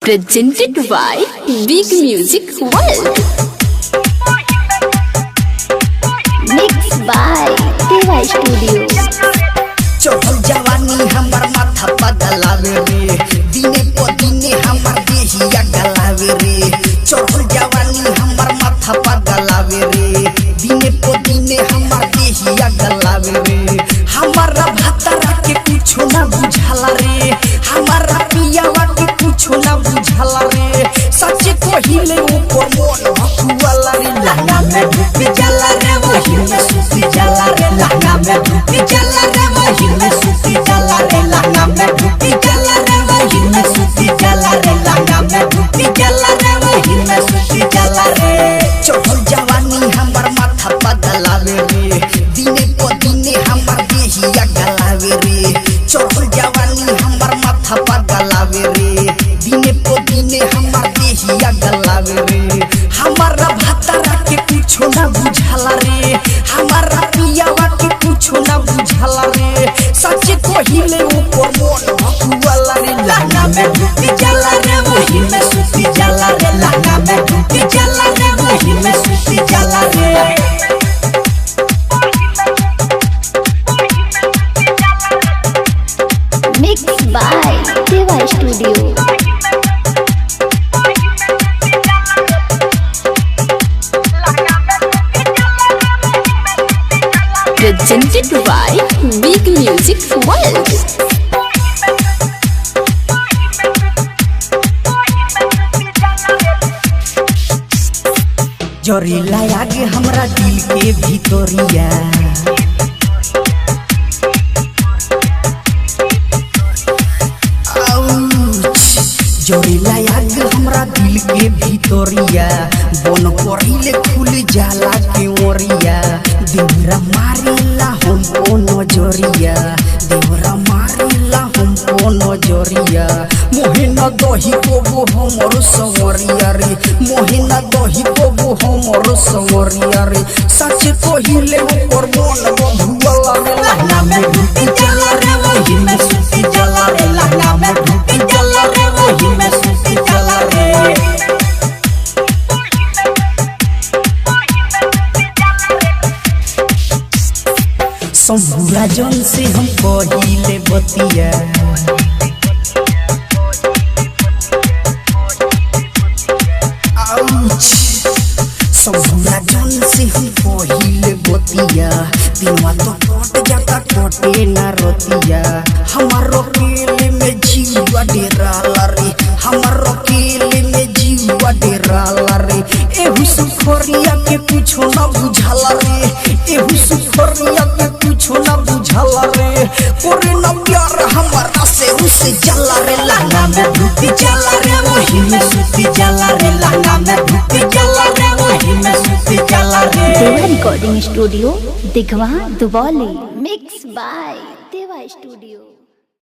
Presented by Big Music World. Mixed by Deva Studio. चढ़ल जवानी हमर माथा पगलावे रे, दिने को दिने हमर देहिया गलावे रे। चढ़ल जवानी हमर माथा पगलावे रे, दिने को दिने हमर देहिया गलावे रे। हमारा भतरा के कुछो ना बुझाला रे, हमारा पियावा के कुछो ना बुझाला रे। सच कहिले ऊपर मन हकुआला रे, लहंगा में डूब जाला रे, वही में सूती जाला रे। लहंगा में डूब जाला रे, वही में सूती जाला रे। लहंगा में डूब जाला रे, वही में सूती जाला रे। लहंगा में डूब जाला रे, वही में सूती जाला रे। चढ़ल जवानी हमर माथा पगलावे रे, दिने को दिने हमर देहिया गलावे रे। चढ़ल जवानी हमर माथा पगलावे रे, दिने को दिने हमर देहिया गलावे रे। हमारा भतरा के कुछो ना बुझाला रे, हमारा पियावा के कुछो ना बुझाला रे। सच कहिले ऊपर मन हकुआला रे, लहंगा में डूब जाला रे, वही में सूती जाला रे। लहंगा में डूब जाला रे, वही में सूती जाला रे। Mixed by Deva Studio. Presented by Big Music World. जोरी लागे हमरा दिल के भीतरिया, जोरी लागे हमरा दिल के भीतरिया। बन करिले खुल जाला के ओरिया, देवरा मारेला हमको नजरिया। देवरा मारेला हमको नजरिया। मोहे न दही को हमर सवरिया रे, मोहे न दही को हमर सवरिया रे। सच कहिले ऊपर मन बधुआला रे, लहंगा में डूब जाला रे, वही में सूती जाला रे। लहंगा में डूब जाला रे, वही में सूती जाला रे। शंभुरा जन से हम कहिले बतिया, शंभुरा जन से हम कहिले बतिया। दिनवा तो कट जाता कटे ना रतिया, हमारो केले में जीवा डेराला रे। हमारो केले में जीवा डेराला रे। एहू सुखरिया के कुछो ना बुझाला रे, एहू सुखरिया के कुछो ना बुझाला रे। करे ना प्यार हमारा से उसे जाला रे, लहंगा में डूब जाला रे, वही में सूती जाला रे। लहंगा में डूब जाला रे, वही में सूती जाला रे। Deva Recording Studio, Digwa, Duboli. Mixed by Deva Studio.